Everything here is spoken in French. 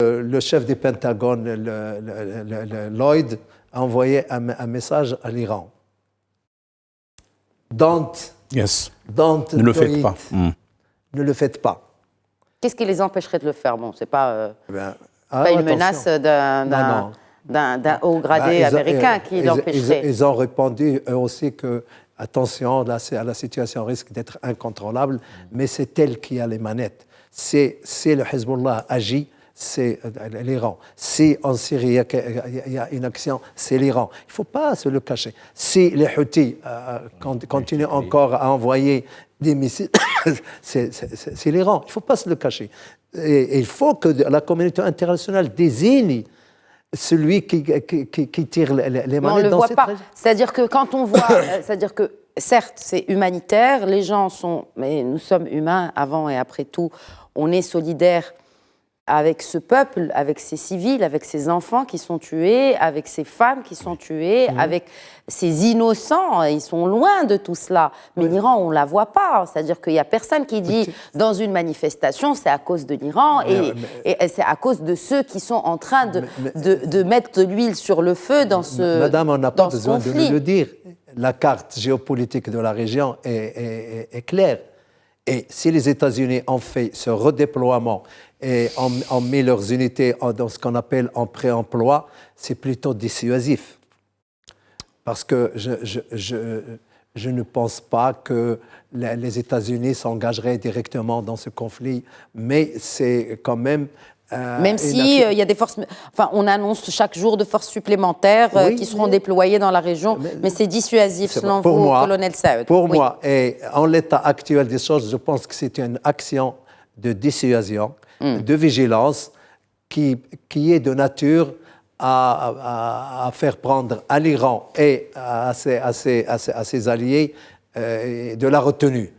Le chef du Pentagone, Lloyd, a envoyé un message à l'Iran. Don't ne le faites pas. Ne le faites pas. Qu'est-ce qui les empêcherait de le faire? Bon, c'est pas, pas une menace d'un haut gradé américain qui l'empêcherait. Ils ont répondu eux aussi que, attention, là, la situation risque d'être incontrôlable, mais c'est elle qui a les manettes. Si le Hezbollah agit, c'est l'Iran. Si en Syrie il y a une action, c'est l'Iran. Il ne faut pas se le cacher. Si les Houthis continuent encore à envoyer des missiles, c'est l'Iran. Il ne faut pas se le cacher. Et il faut que la communauté internationale désigne celui qui tire les manettes dans cette région. C'est-à-dire que quand on voit, c'est-à-dire que certes, c'est humanitaire, les gens sont, mais nous sommes humains avant et après tout, on est solidaires avec ce peuple, avec ces civils, avec ces enfants qui sont tués, avec ces femmes qui sont tuées, avec ces innocents, ils sont loin de tout cela. Mais l'Iran, on ne la voit pas. C'est-à-dire qu'il n'y a personne qui dit, dans une manifestation, c'est à cause de l'Iran et c'est à cause de ceux qui sont en train de mettre de l'huile sur le feu dans ce Madame, on n'a pas besoin conflit. de le dire. La carte géopolitique de la région est claire. Et si les États-Unis ont fait ce redéploiement et ont mis leurs unités dans ce qu'on appelle en pré-emploi, c'est plutôt dissuasif. Parce que je ne pense pas que les États-Unis s'engageraient directement dans ce conflit, mais c'est quand même... Même si il y a des forces... Enfin, on annonce chaque jour de forces supplémentaires qui seront déployées dans la région, mais c'est dissuasif, selon vous, colonel Saoud. Pour moi, et en l'état actuel des choses, je pense que c'est une action de dissuasion, de vigilance, qui est de nature à faire prendre à l'Iran et à ses alliés de la retenue.